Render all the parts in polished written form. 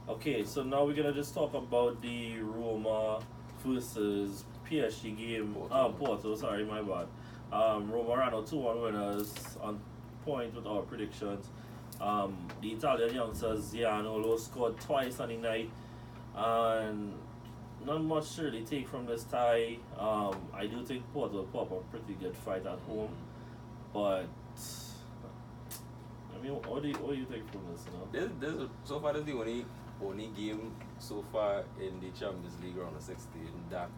Okay, so now we're gonna just talk about the Roma versus PSG game. Porto. Porto, sorry, my bad. Roma ran out 2-1 winners on point with our predictions. The Italian youngsters, Gianolo, scored twice on the night, and not much to really take from this tie. I do think Porto will put up a pretty good fight at home, Mm. but I mean, what do you think from this? You know? So far, this is the only game so far in the Champions League round of 16 that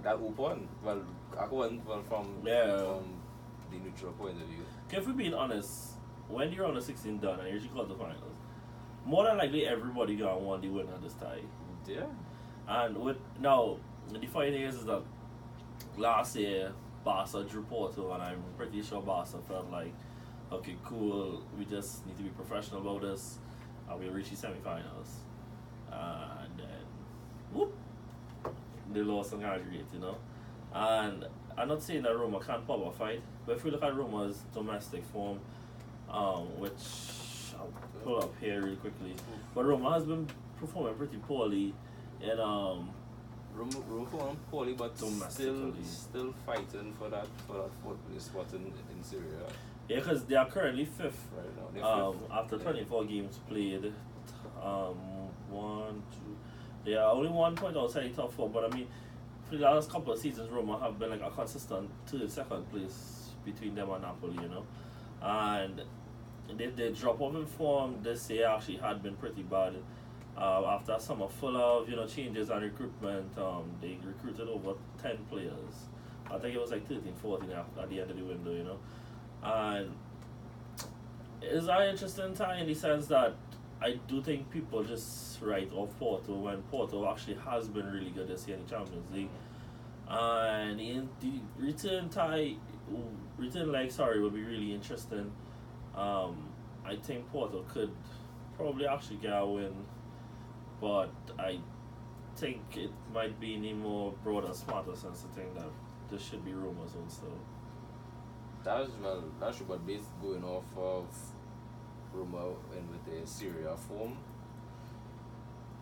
open. Well, I went well Yeah. from the neutral point of view. Okay, if we're being honest, when you're on the 16 done and you're reaching quarterfinals, more than likely everybody gonna want the winner this time. Yeah. And with now, the funny thing is that last year Barca drew Porto, and I'm pretty sure Barca felt like, okay, cool, we just need to be professional about this, and we'll reach the semifinals. And then, whoop, they lost and graduate, you know. And I'm not saying that Roma can't pop a fight, but if we look at Roma's domestic form, which I'll pull up here really quickly, but Roma has been performing pretty poorly in Room for one poorly, but still Domestically. still fighting for that fourth place spot in Syria yeah, because they are currently fifth. right now. They're fifth. After Yeah. 24 games played, um, one, two, they are only 1 point outside the top four. But I mean, for the last couple of seasons, Roma have been like a consistent to the second place between them and Napoli, you know, and they drop off in form this year actually had been pretty bad. After a summer full of changes and recruitment, they recruited over 10 players. I think it was like 13, 14 at the end of the window, and it's an interesting time in the sense that I do think people just write off Porto when Porto actually has been really good this year in the Champions League. And in the return leg, sorry, will be really interesting. Um, I think Porto could probably actually get a win, but I think it might be in a more broader, smarter sense to think that this should be Roma's own still. That's but based going off of Roma and with the Syria form.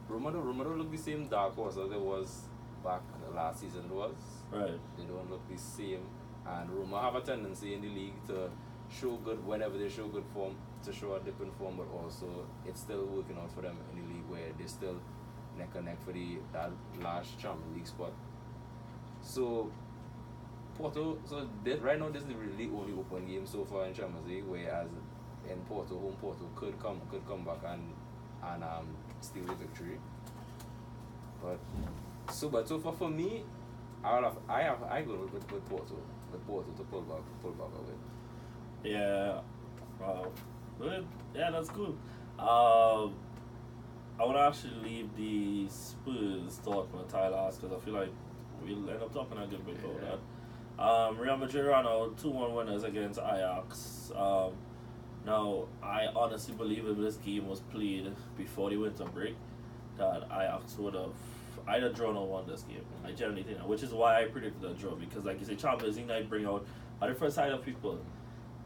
Roma don't look the same dark horse as it was back last season it was. Right. They don't look the same, and Roma have a tendency in the league to show good whenever they show good form, to show a dip in form, but also it's still working out for them in the league where they still neck and neck for that last Champions League spot. So Porto, right now this is the really only open game so far in Champions League, whereas in Porto, home Porto could come back and steal the victory. But so far for me, I go with Porto to pull back a win. Yeah. Wow. Good. Yeah, that's cool. Um, I want to actually leave the Spurs talk for Ty last because I feel like we'll end up talking a good bit about Yeah. that. Real Madrid ran out 2-1 winners against Ajax. Now, I honestly believe if this game was played before the winter break, that Ajax would have either drawn or won this game. I generally think that, which is why I predicted a draw because, like you say, Champions League night bring out a different side of people.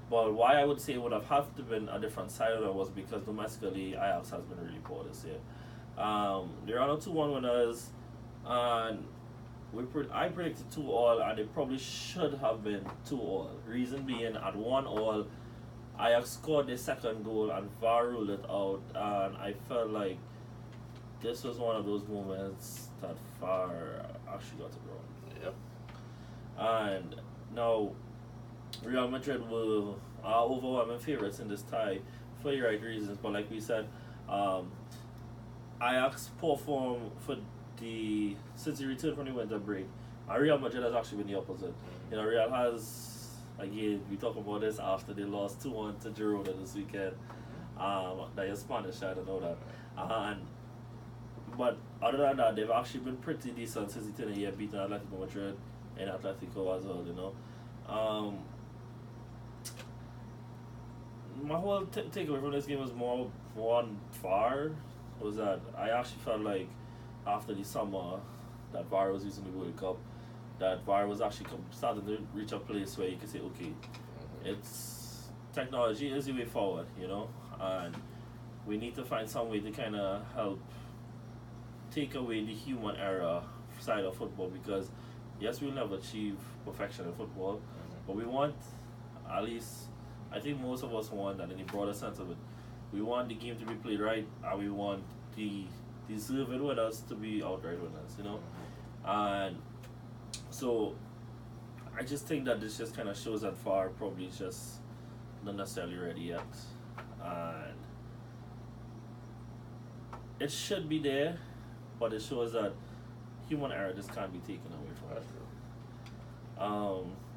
But why I would say it would have to been a different side of it was because domestically Ajax has been really poor this year. They ran out 2-1 winners, and I predicted 2-2, and it probably should have been 2-2. Reason being, at 1-1, Ajax scored their second goal and VAR ruled it out, and I felt like this was one of those moments that VAR actually got it wrong. Yep. And now Real Madrid will are overwhelming favourites in this tie for the right reasons, but like we said, um, Ajax poor form for the since he returned from the winter break, and Real Madrid has actually been the opposite. Real has again we talk about this after they lost 2-1 to Girona this weekend. That is Spanish, I don't know that. And but other than that, they've actually been pretty decent since the 10 year beating Atletico Madrid and Atletico as well. My whole takeaway from this game was more one VAR was that I actually felt like after the summer that VAR was using the World Cup, that VAR was actually starting to reach a place where you can say, okay, it's technology is the way forward, and we need to find some way to kind of help take away the human error side of football because yes, we'll never achieve perfection in football, but we want at least I think most of us want that in the broader sense of it. We want the game to be played right, and we want the deserved winners to be outright winners, you know. And so I just think that this just kind of shows that VAR probably just not necessarily ready yet, and it should be there, but it shows that human error just can't be taken away from it.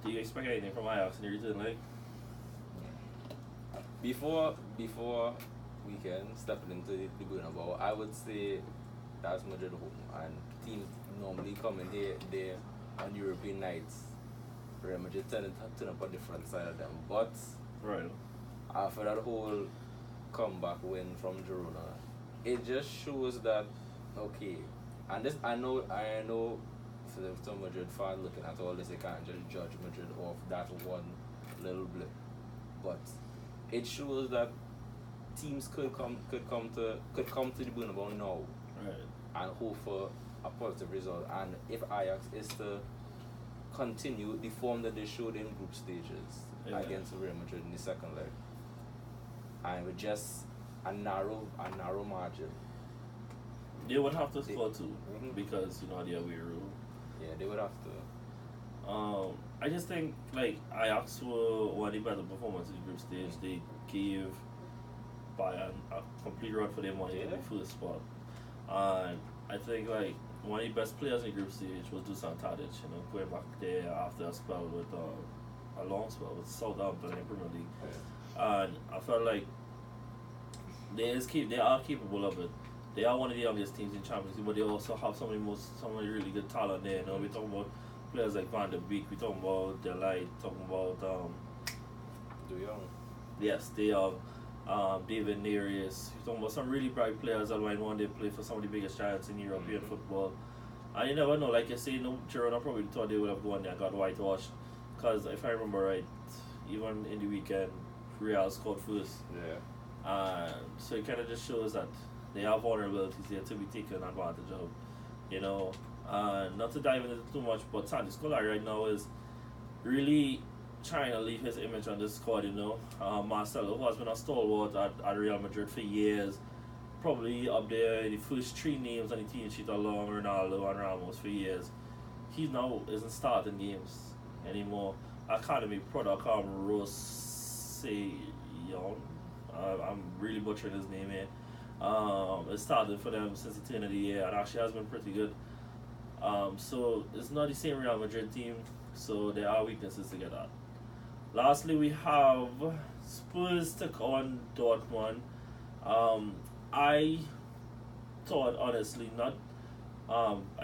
Do you expect anything from Ajax in the return leg? Before weekend stepping into the Bernabeu, I would say that's Madrid home, and teams normally come in there on European nights. Real Madrid turn up a different side of them, but Right. after that whole comeback win from Girona, it just shows that okay, and this I know for the some Madrid fan looking at all this, they can't just judge Madrid off that one little blip, but it shows that teams could come to the Bernabeu now Right. and hope for a positive result. And if Ajax is to continue the form that they showed in group stages Yeah. against Real Madrid in the second leg, and with just a narrow margin, They would have to score too Mhm. because you know the away rule. yeah, they would have to. I just think like Ajax were one of the better performances in the group stage. They gave Bayern a complete run for their money in the Yeah. first spot, and I think like one of the best players in the group stage was Dusan Tadic. You know, going back there after a spell with a long spell with Southampton in the Premier League, and I felt like they are capable of it. They are one of the youngest teams in Champions League, but they also have some of the really good talent there. You know, we talking about players like Van der Beek, we talking about Delight, talking about De Jong. yes, they are David Neres. We talking about some really bright players that might one day play for some of the biggest giants in European football. And you never know, like you say, you know, Girona probably thought they would have gone there and got whitewashed. Because if I remember right, even in the weekend, Real scored first. Yeah. So it kind of just shows that they have vulnerabilities there to be taken advantage of, you know. Not to dive into too much, but Santi Scolari right now is really trying to leave his image on this squad, you know. Marcelo, who has been a stalwart at Real Madrid for years, probably up there in the first three names on the team sheet along Ronaldo and Ramos for years. He now isn't starting games anymore. Academy product Rossellon. I'm really butchering his name here. It started for them since the turn of the year and actually has been pretty good. So it's not the same Real Madrid team, so there are weaknesses to get at. Lastly, we have Spurs took on Dortmund. I thought honestly not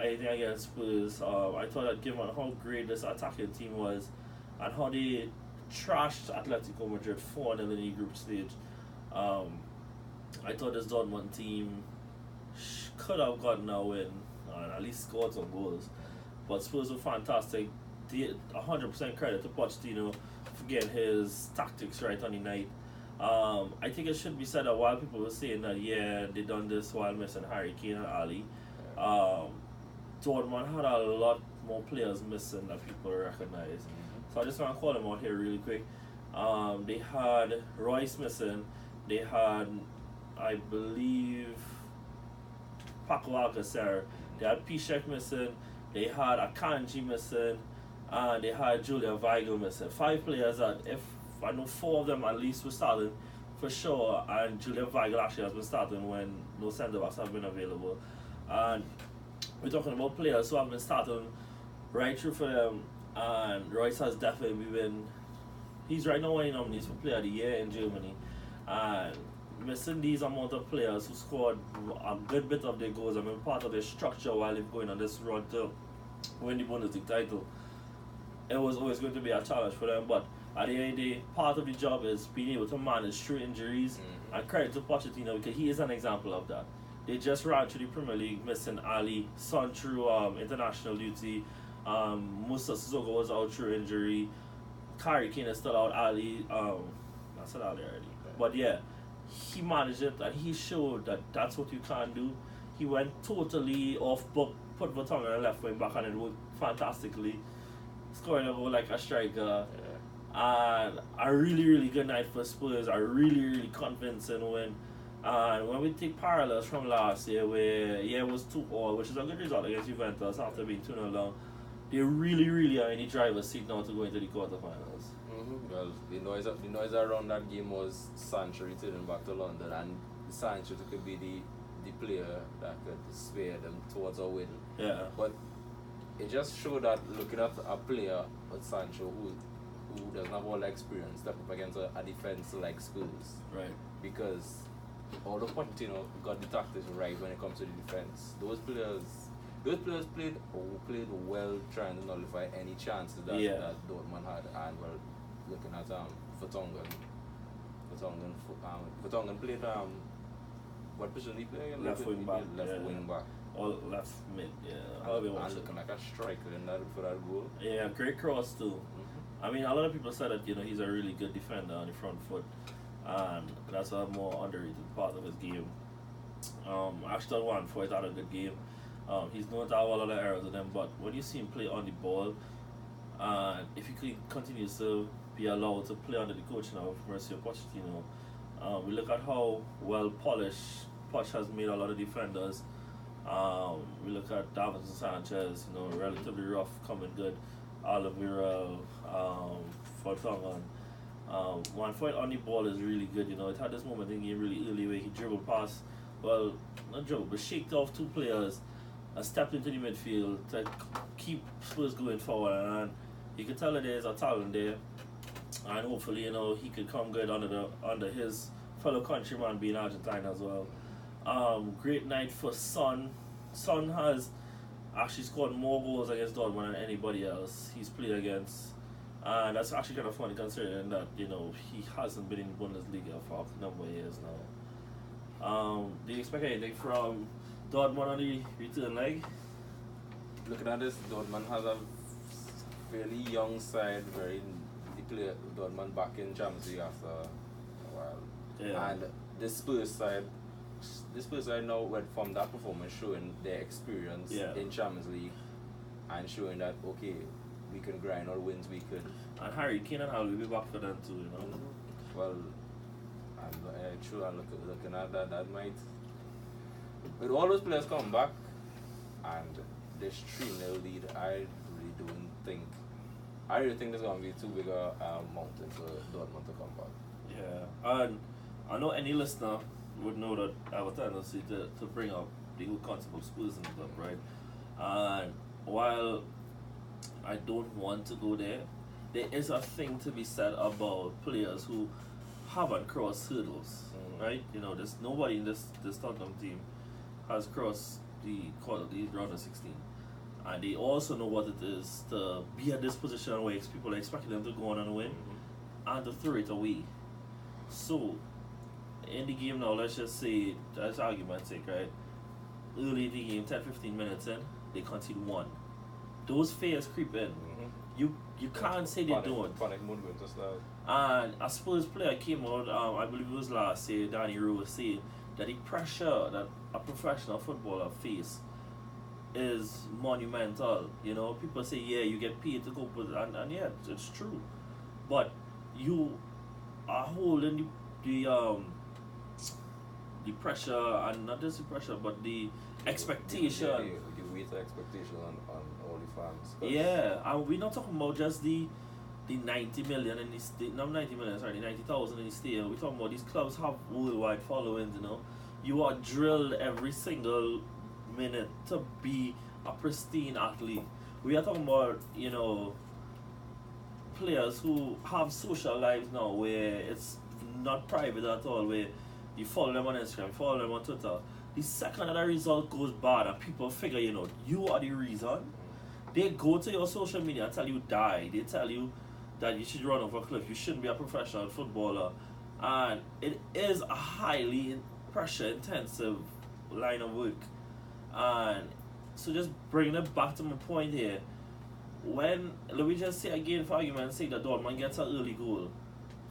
anything against Spurs. I thought that given how great this attacking team was and how they trashed Atletico Madrid 4-0 in the group stage, I thought this Dortmund team could have gotten a win and at least scored some goals. But Spurs were fantastic. 100% credit to Pochettino for getting his tactics right on the night. I think it should be said that while people were saying that, yeah, they done this while missing Harry Kane and Ali, Dortmund had a lot more players missing that people recognize. So I just want to call them out here really quick. They had Royce missing. They had, I believe, Paco Alcacer. They had Piszczek missing. They had Akanji missing. And they had Julian Weigl missing. 5 players that, if I know 4 of them at least were starting for sure, and Julian Weigl actually has been starting when no centre-backs have been available. And we're talking about players who have been starting right through for them, and Royce has definitely been, he's right now one of the nominees for Player of the Year in Germany. And missing these amount of players who scored a good bit of their goals and been part of their structure while they're going on this run to win the Bundesliga title, it was always going to be a challenge for them. But at the end of the day, part of the job is being able to manage through injuries. And credit to Pochettino because he is an example of that. They just ran through the Premier League missing Ali, Son through international duty, Musa Sissoko was out through injury, Harry Kane is still out, Ali, I said Ali already. But yeah, he managed it and he showed that that's what you can do. He went totally off book, put Vertonghen on the left wing back and it worked fantastically. Scoring a goal like a striker. And a really, really good night for Spurs. A really, really convincing win. And when we take parallels from last year, where it was 2-2, which is a good result against Juventus after being 2-0 down, they really, really are in the driver's seat now to go into the quarterfinals. Well, the noise around that game was Sancho returning back to London, and Sancho could be the player that could sway them towards a win. Yeah. But it just showed that looking at a player like Sancho who doesn't have all the experience step up against a defense like Spurs. Right. Because although Pochettino got the tactics right when it comes to the defense, those players played well trying to nullify any chances that Dortmund had. And well, looking at Vertonghen played what position did he play? Left wing back. Wing back. Or left mid, And looking like a striker in that for that goal. Yeah, great cross too. I mean, a lot of people said that he's a really good defender on the front foot, and that's a more underrated part of his game. Ashton Wanfoyth had a good game. He's known to have a lot of errors in him, but when you see him play on the ball, if he continues to be allowed to play under the coaching of Mauricio Pochettino, we look at how well polished Poch has made a lot of defenders. We look at Davinson Sanchez, relatively rough, coming good. Oliveira, Vertonghen. One fight on the ball is really good. It had this moment in the game really early where he dribbled past, well, not dribbled, but shaked off two players and stepped into the midfield to keep Spurs going forward. And you could tell that there's a talent there, and hopefully, he could come good under his fellow countryman being Argentine as well. Great night for Son. Son has actually scored more goals against Dortmund than anybody else he's played against. And that's actually kind of funny considering that, he hasn't been in Bundesliga for a number of years now. Do you expect anything from Dortmund on the return leg? Looking at this, Dortmund has a fairly young side, they play Dortmund back in Champions League after a while. Yeah. And the Spurs side now went from that performance showing their experience in Champions League and showing that we can grind all wins we could. And Harry Kane and Hal will be back for them too, Well, I'm sure I'm looking at that might, with all those players coming back and this 3-0 lead, I really think there's going to be too big a mountain for Dortmund to come back. Yeah, and I know any listener would know that I have a tendency to bring up the whole concept of Spurs and stuff, right? And while I don't want to go there is a thing to be said about players who haven't crossed hurdles, right? There's nobody in this Tottenham team has crossed the round of 16. And they also know what it is to be at this position where people are expecting them to go on and win and to throw it away. So, in the game now, let's just say, that's argument's sake, right? Early in the game, 10-15 minutes in, they concede one. Those fears creep in. You can't say they don't. Panic mode going to start. And a Spurs player came out, I believe it was last year, Danny Rose saying that the pressure that a professional footballer faces is monumental. People say, you get paid to cope with it, and yeah, it's true. But you are holding the pressure, and not just the pressure, but the expectation. The weight of expectation on all the fans. Yeah, and we're not talking about just the 90 million in the state, not 90 million, sorry, the 90,000 in the stadium. We're talking about these clubs have worldwide followings, You are drilled every single minute to be a pristine athlete. We are talking about, players who have social lives now where it's not private at all, where you follow them on Instagram, you follow them on Twitter. The second that a result goes bad and people figure, you are the reason, they go to your social media and tell you die. They tell you that you should run off a cliff, you shouldn't be a professional footballer. And it is a highly pressure intensive line of work. And so just bringing it back to my point here, let me just say again for argument's sake that Dortmund gets an early goal,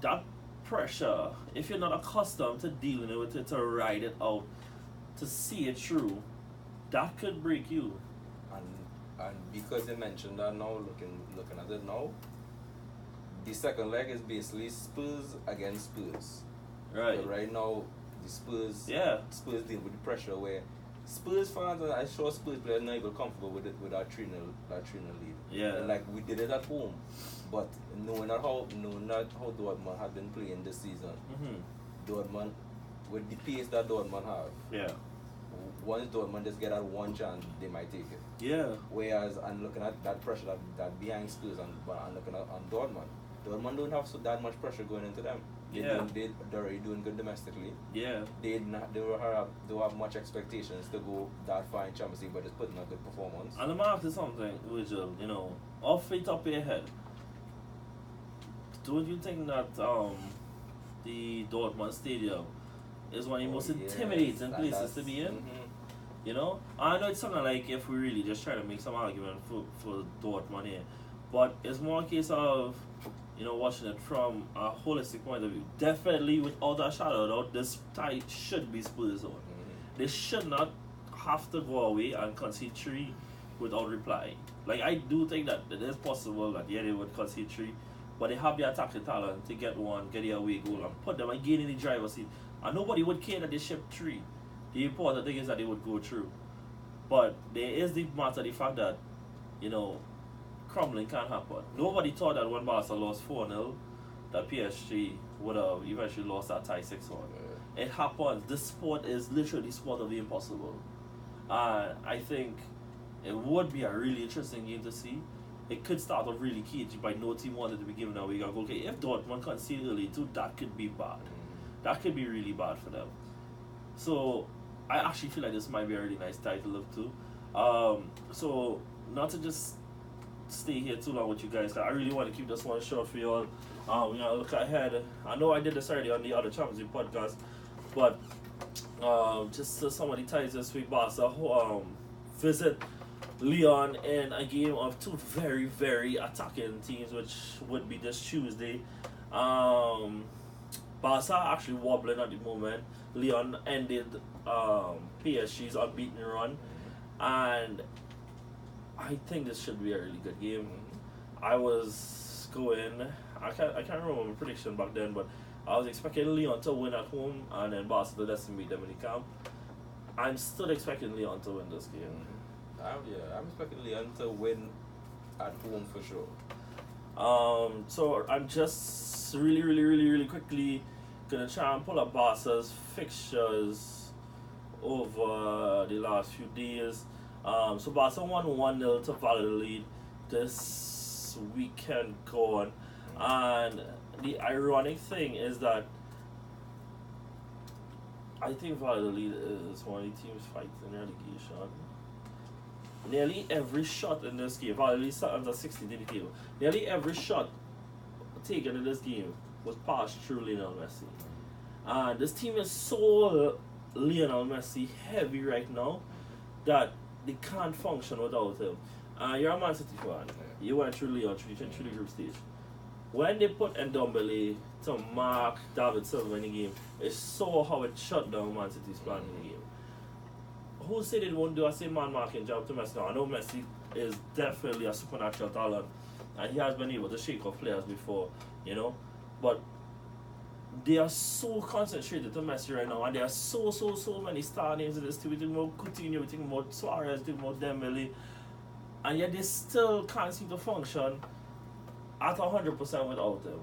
that pressure, if you're not accustomed to dealing with it, to ride it out, to see it through, that could break you. And because you mentioned that now, looking at it now, the second leg is basically Spurs against Spurs. Right. So right now, the Spurs dealing with the pressure where Spurs fans, and I saw Spurs players not even comfortable with it with that 3-0 lead. Yeah. And like we did it at home, but knowing not how Dortmund had been playing this season, Dortmund with the pace that Dortmund have. Yeah. Once Dortmund just get that one chance, they might take it. Yeah. Whereas I'm looking at that pressure that behind Spurs and looking at on Dortmund. Dortmund don't have that much pressure going into them. They're already doing good domestically. Yeah. They don't have much expectations to go that far in Champions League, but just putting a good performance. And I'm gonna ask you something, which off the top of your head, don't you think that the Dortmund Stadium is one of the most intimidating places to be in? I know it's something like if we really just try to make some argument for Dortmund here, but it's more a case of watching it from a holistic point of view. Definitely, without a shadow of doubt, this tie should be Spurs on. They should not have to go away and concede 3 without replying. Like, I do think that it is possible that they would concede 3, but they have the attacking talent to get the away goal and put them again in the driver's seat. And nobody would care that they shipped 3. The important thing is that they would go through. But there is the matter, the fact that, crumbling can't happen. Nobody thought that when Barca lost 4-0, that PSG would have eventually lost that tie 6-1. It happens. This sport is literally the sport of the impossible. And I think it would be a really interesting game to see. It could start off really cagey by no team wanted to be given away a goal. Okay, if Dortmund concede early too, that could be bad. That could be really bad for them. So I actually feel like this might be a really nice tie to look to. So not to just stay here too long with you guys, I really want to keep this one short for you all. We're gonna look ahead. I know I did this already on the other Champions League podcast, but just some of the ties this week. Barca visit Lyon in a game of two very, very attacking teams, which would be this Tuesday. Barca actually wobbling at the moment. Lyon ended PSG's unbeaten run, and I think this should be a really good game. I can't remember my prediction back then, but I was expecting Lyon to win at home and then Barca to decimate them in the camp. I'm still expecting Lyon to win this game. I'm expecting Lyon to win at home for sure. So I'm just really quickly gonna try and pull up Barca's fixtures over the last few days. So Barca won 1-0 to Valladolid this weekend gone, and the ironic thing is that I think Valladolid is one of the teams fighting relegation. Nearly every shot in this game, Valladolid sat under 60 in the game. Nearly every shot taken in this game was passed through Lionel Messi. And this team is so Lionel Messi heavy right now that they can't function without him. You're a Man City fan. You went through Lyon, through the group stage. When they put Ndombele to mark David Silva in the game, it saw how it shut down Man City's plan in the game. Who said it won't do a same man marking job to Messi now? I know Messi is definitely a supernatural talent, and he has been able to shake off players before, but they are so concentrated to Messi right now, and there are so many star names in this team. We're talking about Coutinho, we're talking about Suarez, we're talking about Dembele, and yet they still can't seem to function at 100% without him.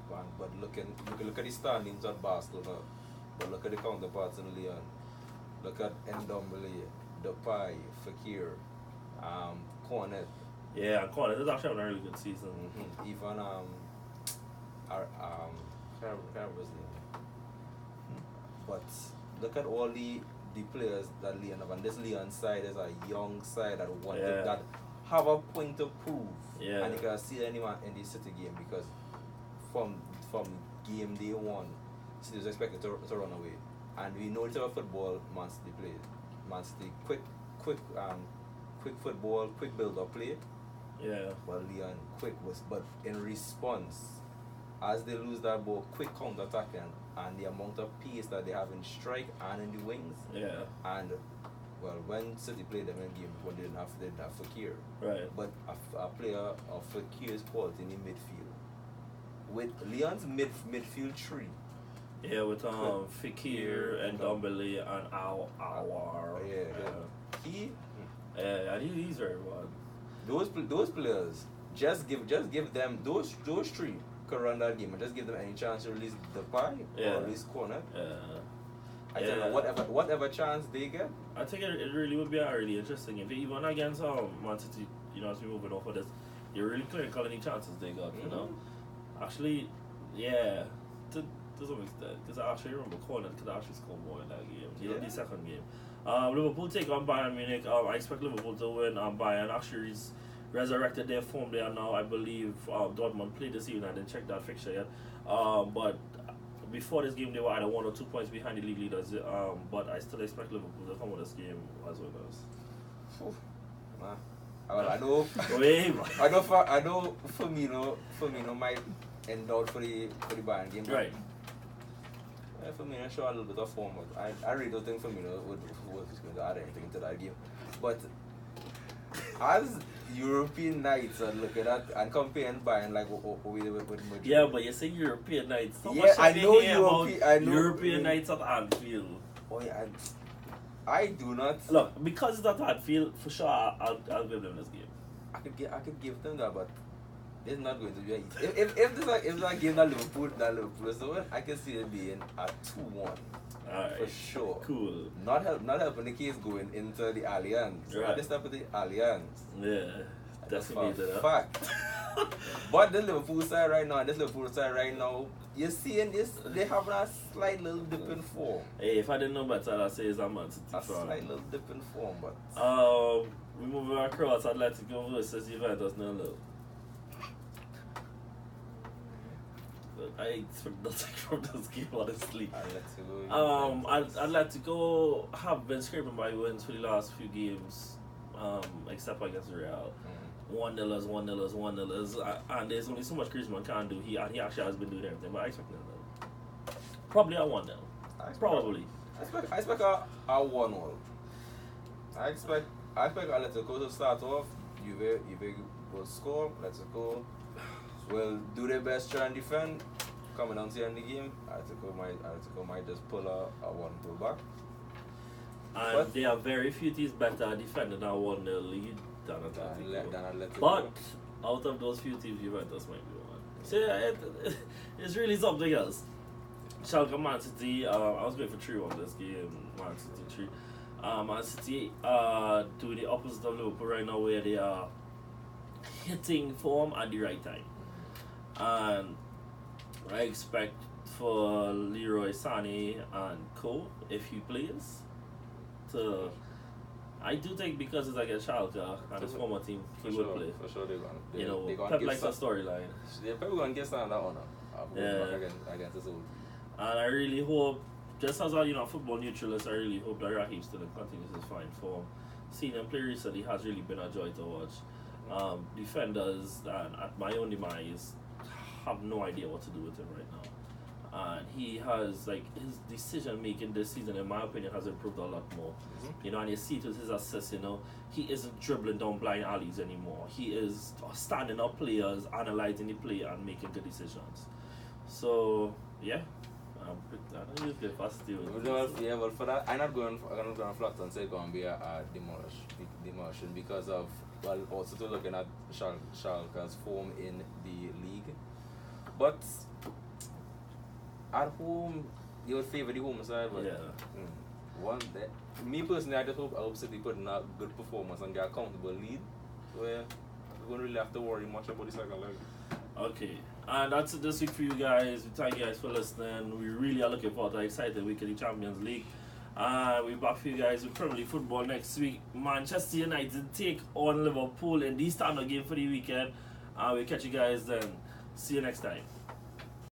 But look at the standings at Barcelona, but look at the counterparts in Lyon. Look at Ndombele, Depay, Fekir, Cornet. Yeah, Cornet is actually having a really good season. Even can't remember his name. But look at all the players that Lyon have, and this Lyon side is a young side that that have a point to prove. Yeah. And you can see anyone in the City game because from game day one, City was expected to run away. And we know the type of football Man City plays. Man City quick football, quick build up play. Yeah. Well, Lyon quick but in response, as they lose that ball, quick counter attacking, and the amount of pace that they have in strike and in the wings. Yeah. And well, when City played them in game, well, they didn't have Fekir. Right. But a player of Fekir's quality in the midfield. With Leon's midfield three. Yeah, with Fekir and Dombele and Awar. Yeah. He's very good. Those players, just give them those three can run that game and just give them any chance to release the pie or release corner. I tell you, whatever chance they get. I think it really would be a really interesting game. Even against Man City, as we moving off of this, you're really clinical any chances they got, Actually, yeah, to some extent. Because I actually remember Corner could actually score more in that game. The second game. Liverpool take on Bayern Munich. I expect Liverpool to win. Bayern actually is resurrected their form there now. I believe Dortmund played this evening. I didn't check that fixture yet. But before this game, they were either 1 or 2 points behind the league leaders. But I still expect Liverpool to come with this game as winners. I know. I know. Firmino might end out for the Bayern game. Right. Firmino show a little bit of form, but I really don't think Firmino was going to add anything to that game. But as European nights are looking at and comparing Bayern like with Madrid. Yeah, but you say European nights. I know European nights at Anfield. Oh yeah, I do not. Look, because it's at Anfield, for sure I'll give them this game. I could give them that, but it's not going to be easy. If there's a game that Liverpool is to win, I can see it being a 2-1. Alright. For sure. Cool. Not helping the case going into the Allianz. Right. This type of the Allianz. Yeah. Definitely. Fact. But the Liverpool side right now, you're seeing this, they have a slight little dip in form. Hey, if I didn't know better, I'd say it's a Man City fan. Slight little dip in form, but we move across Atletico versus Juventus 0-0. I expect nothing from this game, honestly. Atletico have been scraping by wins for the last few games, except against Real. 1-0, 1-0, and there's only so much Griezmann can do. He actually has been doing everything, but I expect 0-0. Probably a 1-0. Probably. I expect a 1-1. I expect Atletico to start off. Juve will score. Atletico will do their best, try and defend. Coming down to the end of the game, Atletico might just pull a 1-2 back. And there are very few teams better defending a 1-0 lead than Atletico. But out of those few teams, Juventus might be one. So it's really something else. Schalke, Man City, I was going for 3-1 this game. Man City 3. Man City do the opposite of Liverpool right now, where they are hitting form at the right time. And I expect for Leroy Sané and Co, if he plays, to. I do think because it's against Schalke and his former team, he will play. For sure, they're gonna Pep likes a storyline. Yeah, Pep going to get some of that one against his old team. And I really hope, just as a football neutralist, I really hope that Raheem Sterling continues his fine form. Seeing him play recently has really been a joy to watch. Defenders, and at my own demise, have no idea what to do with him right now. And he has, his decision making this season, in my opinion, has improved a lot more. And you see it with his assists, he isn't dribbling down blind alleys anymore. He is standing up players, analyzing the play, and making good decisions. So, yeah. I don't use the fast deal. Yeah, well, for that, I'm not going to flat and say it's going to be a demolition because of, well, also to looking at Schalke's form in the league. But at home, you would favor the home side, but me personally, I hope City put in a good performance and get a comfortable lead where we don't really have to worry much about the second leg. Okay, and that's it this week for you guys. We thank you guys for listening. We really are looking forward to an exciting week in the Champions League. We're back for you guys with Premier League football next week. Manchester United take on Liverpool in the standard game for the weekend. We'll catch you guys then. See you next time.